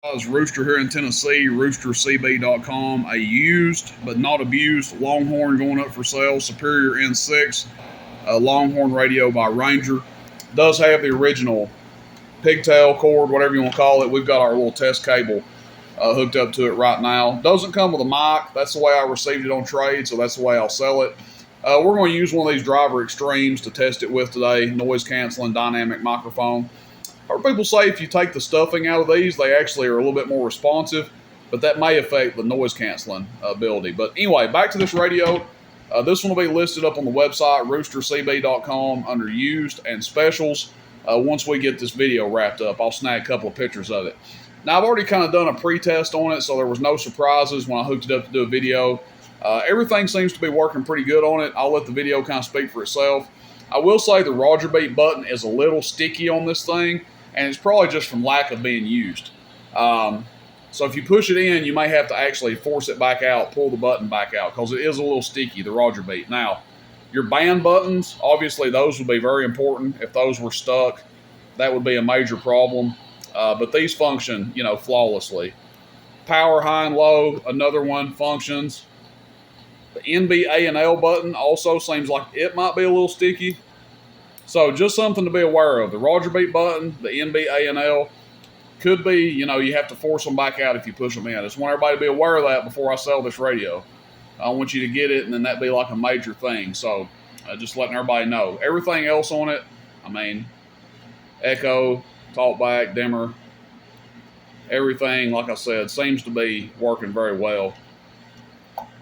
Rooster here in Tennessee, roostercb.com, a used but not abused Longhorn going up for sale, Superior N6, a Longhorn radio by Ranger. Does have the original pigtail cord, whatever you want to call it. We've got our little test cable hooked up to it right now. Doesn't come with a mic. That's the way I received it on trade, so that's the way I'll sell it. We're going to use one of these driver extremes to test it with today, noise canceling dynamic microphone. People say if you take the stuffing out of these, they actually are a little bit more responsive, but that may affect the noise canceling ability. But anyway, back to this radio. This one will be listed up on the website, roostercb.com, under used and specials. Once we get this video wrapped up, I'll snag a couple of pictures of it. Now, I've already kind of done a pre-test on it, so there was no surprises when I hooked it up to do a video. Everything seems to be working pretty good on it. I'll let the video kind of speak for itself. I will say the Roger beat button is a little sticky on this thing, and it's probably just from lack of being used. So if you push it in, you may have to actually force it back out, pull the button back out, because it is a little sticky, the Roger beat. Now, your band buttons, obviously those would be very important. If those were stuck, that would be a major problem. But these function, flawlessly. Power high and low, another one, functions. The NB A and L button also seems like it might be a little sticky. So just something to be aware of. The Roger beat button, the NB A and L, could be, you have to force them back out if you push them in. I just want everybody to be aware of that before I sell this radio. I want you to get it, and then that be like a major thing. So just letting everybody know. Everything else on it, echo, talkback, dimmer, everything, like I said, seems to be working very well.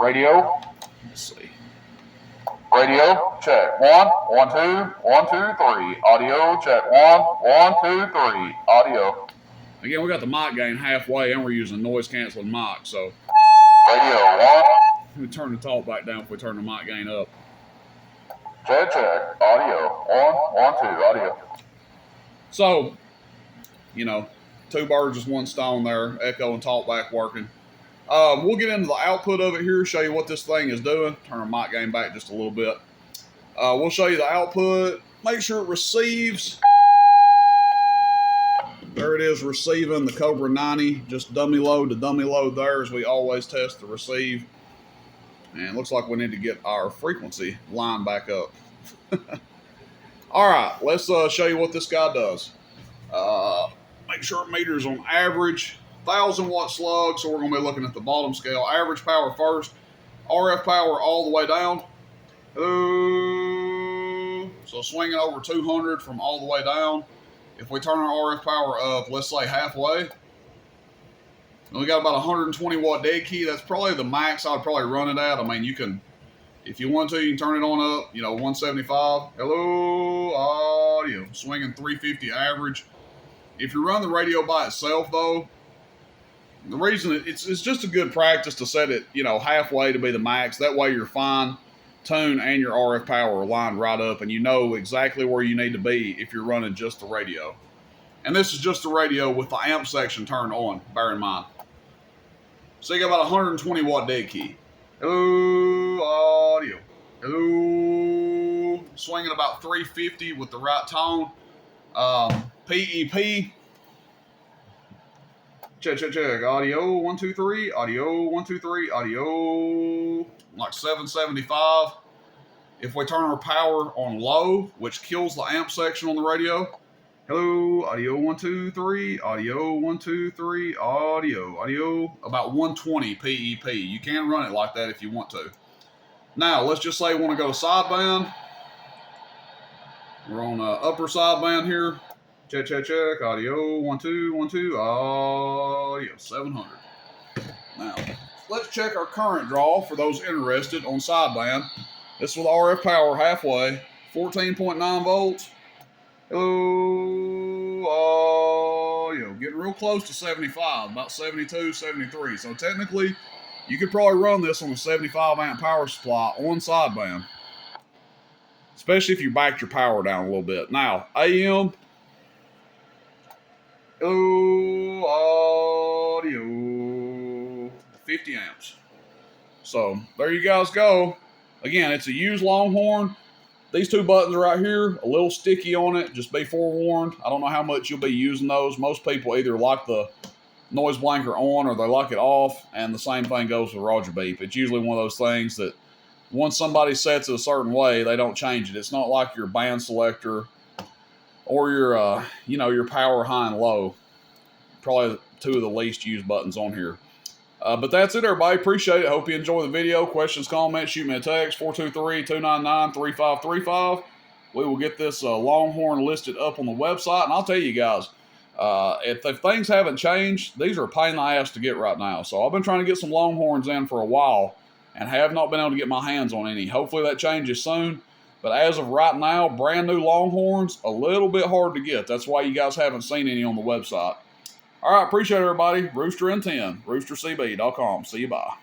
Radio. Let's see. Radio, check. 1, 1, 2, 1, 2, 3. Audio, check. 1, 1, 2, 3. Audio. Again, we got the mic gain halfway, and we're using noise canceling mic, so. Radio, 1. We turn the talk back down if we turn the mic gain up. Check. Audio. 1, 1, 2. Audio. So, two birds with one stone there, echo and talkback working. We'll get into the output of it here, show you what this thing is doing. Turn our mic gain back just a little bit. We'll show you the output. Make sure it receives. There it is, receiving the Cobra 90. Just dummy load to dummy load there, as we always test to receive. And it looks like we need to get our frequency line back up. All right, let's show you what this guy does. Make sure it meters on average. 1,000-watt slug, so we're going to be looking at the bottom scale. Average power first. RF power all the way down. So swinging over 200 from all the way down. If we turn our RF power up, let's say halfway, we got about 120-watt dead key. That's probably the max I'd probably run it at. You can, if you want to, you can turn it on up, 175. Hello, audio. Swinging 350 average. If you run the radio by itself, though, the reason it's just a good practice to set it, halfway to be the max. That way your fine tune and your RF power are lined right up, and you know exactly where you need to be if you're running just the radio. And this is just the radio with the amp section turned on, bear in mind. So you got about 120-watt dead key. Hello, audio. Hello. Swinging about 350 with the right tone. PEP. Check. Audio, 1, 2, 3. Audio, 1, 2, 3. Audio, like 775. If we turn our power on low, which kills the amp section on the radio. Hello, audio, 1, 2, 3. Audio, 1, 2, 3. Audio, about 120 PEP. You can run it like that if you want to. Now, let's just say we want to go to sideband. We're on upper sideband here. Check. Audio, 1, 2, 1, 2. Audio, 700. Now, let's check our current draw for those interested on sideband. This with RF power halfway. 14.9 volts. Hello, audio. Getting real close to 75, about 72, 73. So technically, you could probably run this on a 75 amp power supply on sideband. Especially if you backed your power down a little bit. Now, AM. Hello, audio, 50 amps. So there you guys go. Again, it's a used Longhorn. These two buttons right here, a little sticky on it. Just be forewarned. I don't know how much you'll be using those. Most people either like the noise blanker on or they lock it off, and the same thing goes with Roger Beep. It's usually one of those things that once somebody sets it a certain way, they don't change it. It's not like your band selector or your your power high and low. Probably two of the least used buttons on here. But that's it, everybody. Appreciate it. Hope you enjoy the video. Questions, comments, shoot me a text, 423-299-3535. We will get this Longhorn listed up on the website. And I'll tell you guys, if things haven't changed, these are a pain in the ass to get right now. So I've been trying to get some Longhorns in for a while and have not been able to get my hands on any. Hopefully that changes soon. But as of right now, brand new Longhorns, a little bit hard to get. That's why you guys haven't seen any on the website. All right, appreciate it, everybody. Rooster N10, roostercb.com. See you, bye.